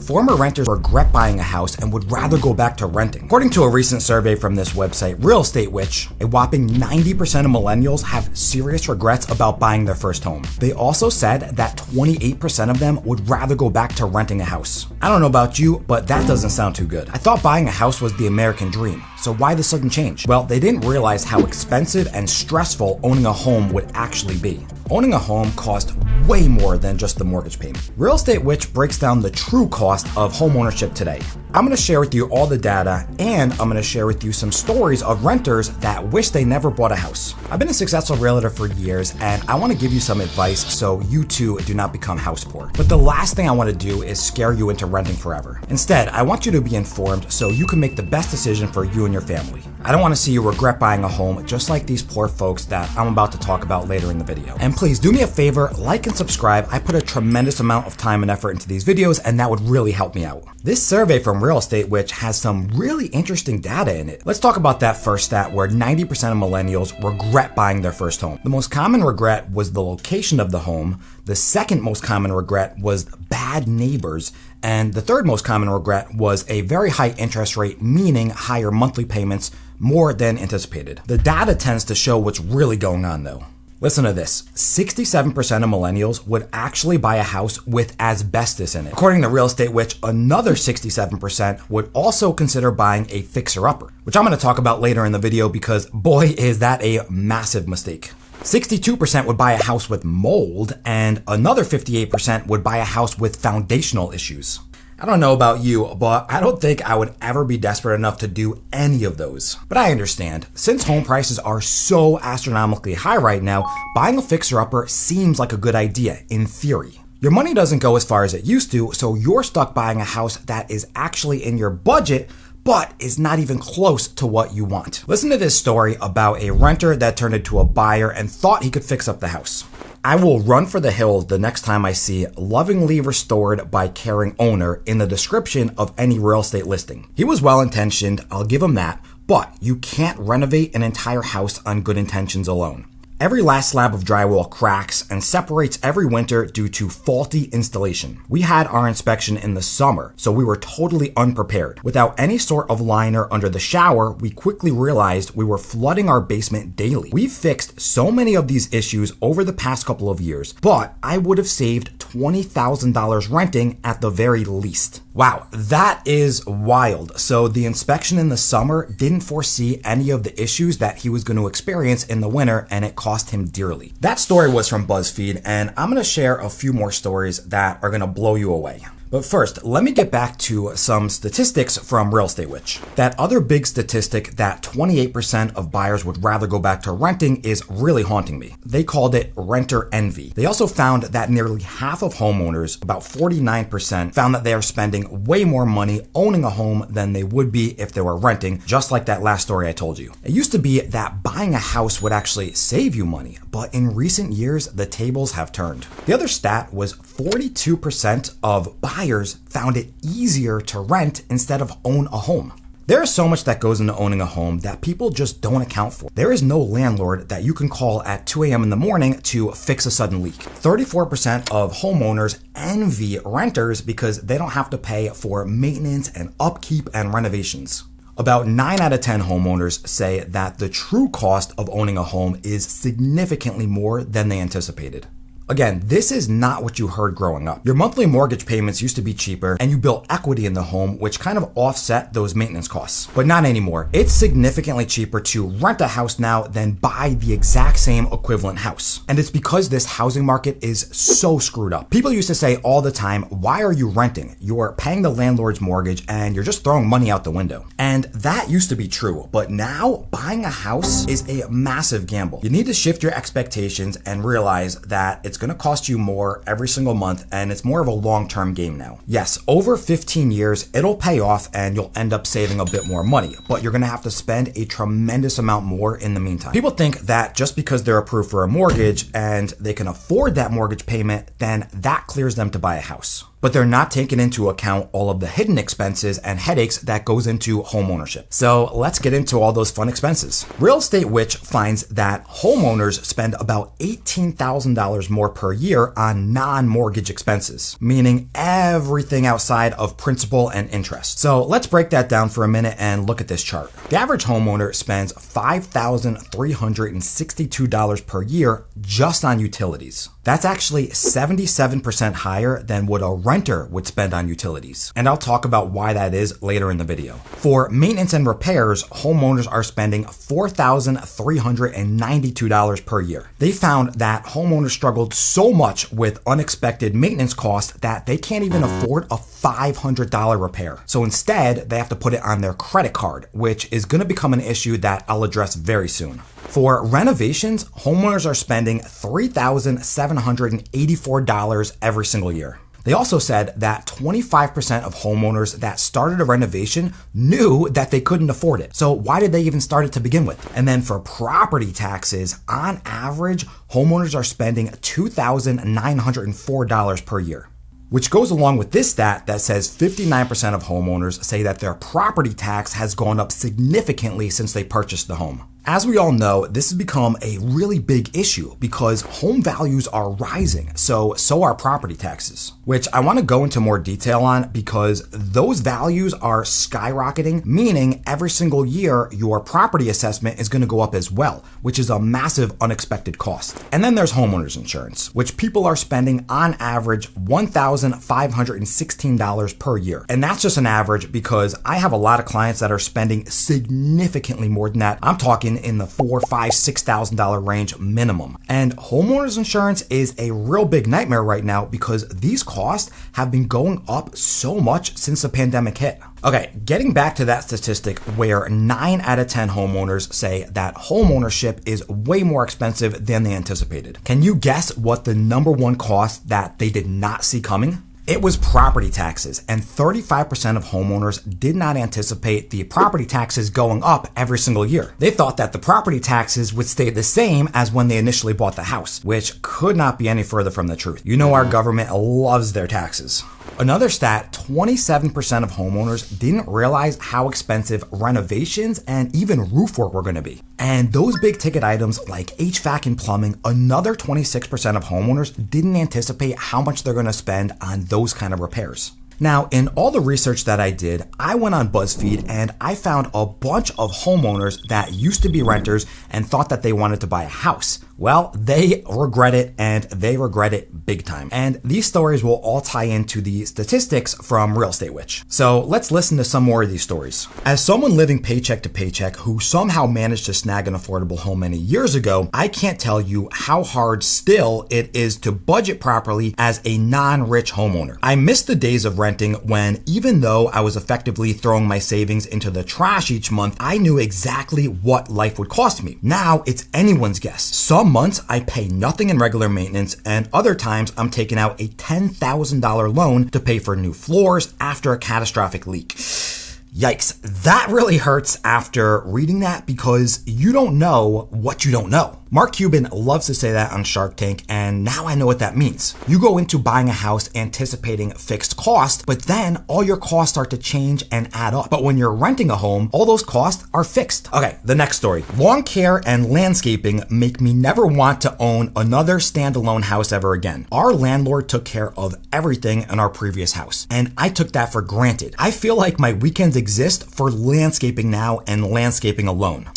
Former renters regret buying a house and would rather go back to renting. According to a recent survey from this website, Real Estate Witch, a whopping 90% of millennials have serious regrets about buying their first home. They also said that 28% of them would rather go back to renting a house. I don't know about you, but that doesn't sound too good. I thought buying a house was the American dream. So why the sudden change? Well, they didn't realize how expensive and stressful owning a home would actually be. Owning a home cost way more than just the mortgage payment. Real Estate Witch breaks down the true cost of homeownership today. I'm going to share with you all the data, and I'm going to share with you some stories of renters that wish they never bought a house. I've been a successful realtor for years, and I want to give you some advice so you too do not become house poor. But the last thing I want to do is scare you into renting forever. Instead, I want you to be informed so you can make the best decision for you and your family. I don't want to see you regret buying a home just like these poor folks that I'm about to talk about later in the video. And please do me a favor, like and subscribe. I put a tremendous amount of time and effort into these videos, and that would really help me out. This survey from Real Estate Witch has some really interesting data in it. Let's talk about that first stat where 90% of millennials regret buying their first home. The most common regret was the location of the home. The second most common regret was bad neighbors. And the third most common regret was a very high interest rate, meaning higher monthly payments, more than anticipated. The data tends to show what's really going on though. Listen to this, 67% of millennials would actually buy a house with asbestos in it. According to Real Estate Witch, another 67% would also consider buying a fixer-upper, which I'm going to talk about later in the video because boy is that a massive mistake. 62% would buy a house with mold, and another 58% would buy a house with foundational issues. I don't know about you, but I don't think I would ever be desperate enough to do any of those. But I understand, since home prices are so astronomically high right now, buying a fixer-upper seems like a good idea, in theory. Your money doesn't go as far as it used to, so you're stuck buying a house that is actually in your budget, but is not even close to what you want. Listen to this story about a renter that turned into a buyer and thought he could fix up the house. I will run for the hills the next time I see lovingly restored by caring owner in the description of any real estate listing. He was well-intentioned, I'll give him that, but you can't renovate an entire house on good intentions alone. Every last slab of drywall cracks and separates every winter due to faulty installation. We had our inspection in the summer, so we were totally unprepared. Without any sort of liner under the shower, we quickly realized we were flooding our basement daily. We've fixed so many of these issues over the past couple of years, but I would have saved $20,000 renting at the very least. Wow, that is wild. So the inspection in the summer didn't foresee any of the issues that he was going to experience in the winter, and it cost him dearly. That story was from BuzzFeed, and I'm going to share a few more stories that are going to blow you away. But first, let me get back to some statistics from Real Estate Witch. That other big statistic that 28% of buyers would rather go back to renting is really haunting me. They called it renter envy. They also found that nearly half of homeowners, about 49%, found that they are spending way more money owning a home than they would be if they were renting, just like that last story I told you. It used to be that buying a house would actually save you money, but in recent years, the tables have turned. The other stat was 42% of buyers found it easier to rent instead of own a home. There is so much that goes into owning a home that people just don't account for. There is no landlord that you can call at 2 a.m. in the morning to fix a sudden leak. 34% of homeowners envy renters because they don't have to pay for maintenance and upkeep and renovations. About 9 out of 10 homeowners say that the true cost of owning a home is significantly more than they anticipated. Again, this is not what you heard growing up. Your monthly mortgage payments used to be cheaper, and you built equity in the home, which kind of offset those maintenance costs. But not anymore. It's significantly cheaper to rent a house now than buy the exact same equivalent house. And it's because this housing market is so screwed up. People used to say all the time, why are you renting? You're paying the landlord's mortgage and you're just throwing money out the window. And that used to be true, but now buying a house is a massive gamble. You need to shift your expectations and realize that it's going to cost you more every single month, and it's more of a long-term game now. Yes, over 15 years, it'll pay off and you'll end up saving a bit more money, but you're going to have to spend a tremendous amount more in the meantime. People think that just because they're approved for a mortgage and they can afford that mortgage payment, then that clears them to buy a house. but they're not taking into account all of the hidden expenses and headaches that goes into homeownership. So let's get into all those fun expenses. Real Estate Witch finds that homeowners spend about $18,000 more per year on non-mortgage expenses, meaning everything outside of principal and interest. So let's break that down for a minute and look at this chart. The average homeowner spends $5,362 per year just on utilities. That's actually 77% higher than what a renter would spend on utilities. And I'll talk about why that is later in the video. For maintenance and repairs, homeowners are spending $4,392 per year. They found that homeowners struggled so much with unexpected maintenance costs that they can't even afford a $500 repair. So instead, they have to put it on their credit card, which is going to become an issue that I'll address very soon. For renovations, homeowners are spending $3,784 every single year. They also said that 25% of homeowners that started a renovation knew that they couldn't afford it. So why did they even start it to begin with? And then for property taxes, on average, homeowners are spending $2,904 per year. Which goes along with this stat that says 59% of homeowners say that their property tax has gone up significantly since they purchased the home. As we all know, this has become a really big issue because home values are rising, so are property taxes, which I want to go into more detail on because those values are skyrocketing, meaning every single year your property assessment is going to go up as well, which is a massive unexpected cost. And then there's homeowners insurance, which people are spending on average $1,516 per year. And that's just an average because I have a lot of clients that are spending significantly more than that. I'm talking in the $4,000, $5,000, $6,000 range minimum. And homeowners insurance is a real big nightmare right now because these costs have been going up so much since the pandemic hit. Okay, getting back to that statistic where 9 out of 10 homeowners say that homeownership is way more expensive than they anticipated. Can you guess what the number one cost that they did not see coming? It was property taxes, and 35% of homeowners did not anticipate the property taxes going up every single year. They thought that the property taxes would stay the same as when they initially bought the house, which could not be any further from the truth. You know our government loves their taxes. Another stat, 27% of homeowners didn't realize how expensive renovations and even roof work were going to be. And those big ticket items like HVAC and plumbing, another 26% of homeowners didn't anticipate how much they're going to spend on those kind of repairs. Now, in all the research that I did, I went on BuzzFeed and I found a bunch of homeowners that used to be renters and thought that they wanted to buy a house. Well, they regret it, and they regret it big time. And these stories will all tie into the statistics from Real Estate Witch. So let's listen to some more of these stories. As someone living paycheck to paycheck who somehow managed to snag an affordable home many years ago, I can't tell you how hard still it is to budget properly as a non-rich homeowner. I miss the days of renting when, even though I was effectively throwing my savings into the trash each month, I knew exactly what life would cost me. Now it's anyone's guess. Some months I pay nothing in regular maintenance, and other times I'm taking out a $10,000 loan to pay for new floors after a catastrophic leak. Yikes, that really hurts after reading that because you don't know what you don't know. Mark Cuban loves to say that on Shark Tank, and now I know what that means. You go into buying a house anticipating fixed cost, but then all your costs start to change and add up. But when you're renting a home, all those costs are fixed. Okay, the next story. Lawn care and landscaping make me never want to own another standalone house ever again. Our landlord took care of everything in our previous house, and I took that for granted. I feel like my weekends exist for landscaping now and landscaping alone.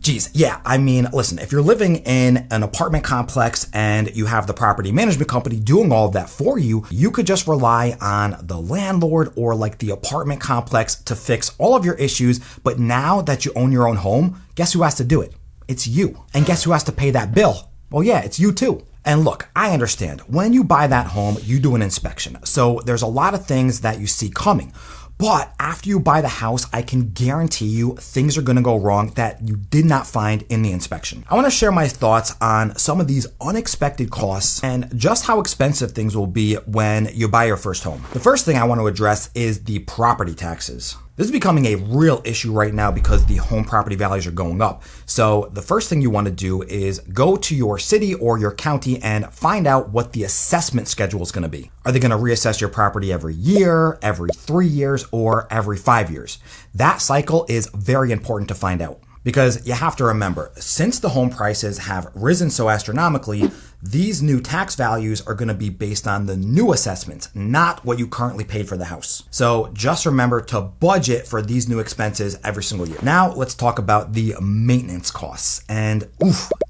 Geez, yeah, I mean, listen, if you're living in an apartment complex and you have the property management company doing all of that for you, you could just rely on the landlord or like the apartment complex to fix all of your issues. But now that you own your own home, guess who has to do it? It's you. And guess who has to pay that bill? Well, yeah, it's you too. And look, I understand. When you buy that home, you do an inspection. So there's a lot of things that you see coming. But after you buy the house, I can guarantee you things are going to go wrong that you did not find in the inspection. I want to share my thoughts on some of these unexpected costs and just how expensive things will be when you buy your first home. The first thing I want to address is the property taxes. This is becoming a real issue right now because the home property values are going up. So the first thing you want to do is go to your city or your county and find out what the assessment schedule is going to be. Are they going to reassess your property every year, every 3 years, or every 5 years? That cycle is very important to find out. Because you have to remember, since the home prices have risen so astronomically, these new tax values are going to be based on the new assessment, not what you currently paid for the house. So just remember to budget for these new expenses every single year. Now let's talk about the maintenance costs. And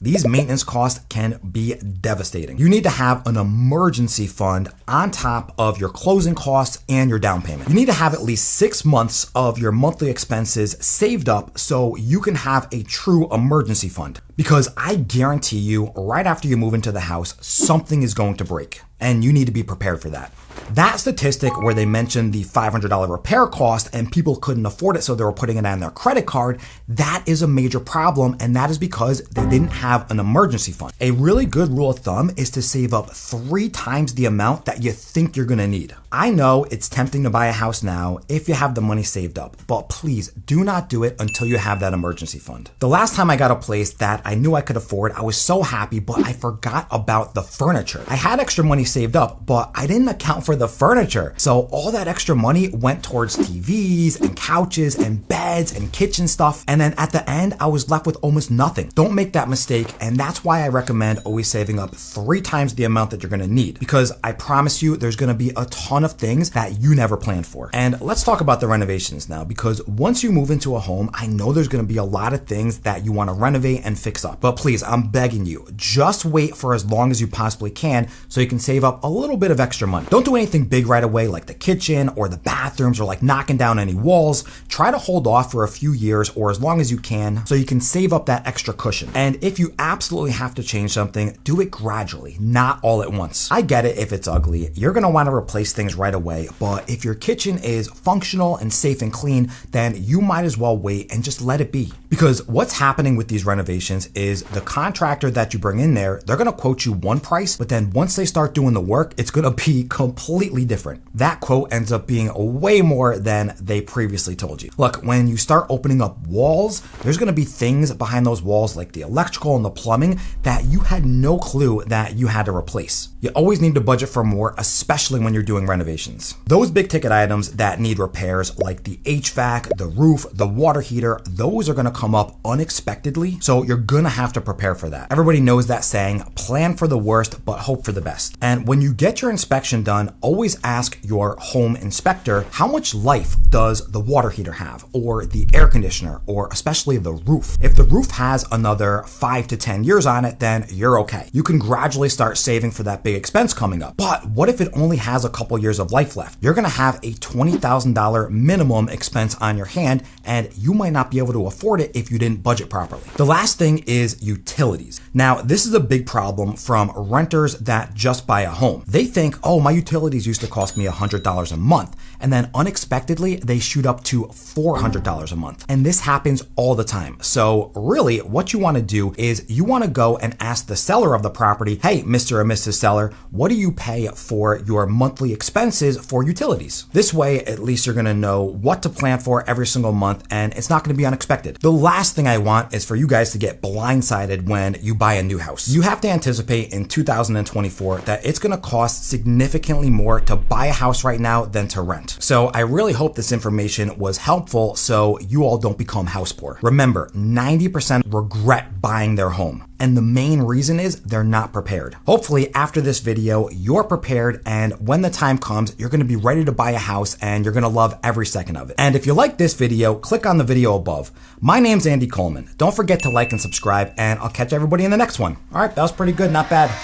these maintenance costs can be devastating. You need to have an emergency fund on top of your closing costs and your down payment. You need to have at least 6 months of your monthly expenses saved up so you can have a true emergency fund. Because I guarantee you, right after you move into the house, something is going to break, and you need to be prepared for that. That statistic where they mentioned the $500 repair cost and people couldn't afford it, so they were putting it on their credit card, that is a major problem, and that is because they didn't have an emergency fund. A really good rule of thumb is to save up 3 times the amount that you think you're gonna need. I know it's tempting to buy a house now if you have the money saved up, but please do not do it until you have that emergency fund. The last time I got a place that I knew I could afford, I was so happy, but I forgot about the furniture. I had extra money saved up, but I didn't account for the furniture. So all that extra money went towards TVs and couches and beds and kitchen stuff. And then at the end, I was left with almost nothing. Don't make that mistake. And that's why I recommend always saving up 3 times the amount that you're gonna need, because I promise you there's gonna be a ton of things that you never planned for. And let's talk about the renovations now, because once you move into a home, I know there's gonna be a lot of things that you wanna renovate and fix up. But please, I'm begging you, just wait for as long as you possibly can so you can save up a little bit of extra money. Don't do anything big right away like the kitchen or the bathrooms or like knocking down any walls. Try to hold off for a few years or as long as you can so you can save up that extra cushion. And if you absolutely have to change something, do it gradually, not all at once. I get it if it's ugly. You're gonna wanna replace things right away, but if your kitchen is functional and safe and clean, then you might as well wait and just let it be. Because what's happening with these renovations is the contractor that you bring in there, they're gonna quote you one price, but then once they start doing the work, it's gonna be completely different. That quote ends up being way more than they previously told you. Look, when you start opening up walls, there's gonna be things behind those walls like the electrical and the plumbing that you had no clue that you had to replace. You always need to budget for more, especially when you're doing renovations. Those big ticket items that need repairs like the HVAC, the roof, the water heater, those are gonna come up unexpectedly, so you're gonna have to prepare for that. Everybody knows that saying, plan for the worst, but hope for the best. And when you get your inspection done, always ask your home inspector, how much life does the water heater have, or the air conditioner, or especially the roof? If the roof has another 5 to 10 years on it, then you're okay. You can gradually start saving for that big expense coming up. But what if it only has a couple years of life left? You're gonna have a $20,000 minimum expense on your hand, and you might not be able to afford it if you didn't budget properly. The last thing is utilities. Now, this is a big problem from renters that just buy a home. They think, oh, my utilities used to cost me $100 a month, and then unexpectedly they shoot up to $400 a month. And this happens all the time. So really what you want to do is you want to go and ask the seller of the property, hey, Mr. or Mrs. Seller, what do you pay for your monthly expenses for utilities? This way, at least you're going to know what to plan for every single month, and it's not going to be unexpected. The last thing I want is for you guys to get blindsided when you buy a new house. You have to anticipate in 2024 that it's going to cost significantly more to buy a house right now than to rent. So I really hope this information was helpful so you all don't become house poor. Remember, 90% regret buying their home. And the main reason is they're not prepared. Hopefully after this video, you're prepared, and when the time comes, you're gonna be ready to buy a house and you're gonna love every second of it. And if you like this video, click on the video above. My name's Andy Coleman. Don't forget to like and subscribe, and I'll catch everybody in the next one. All right, that was pretty good, not bad.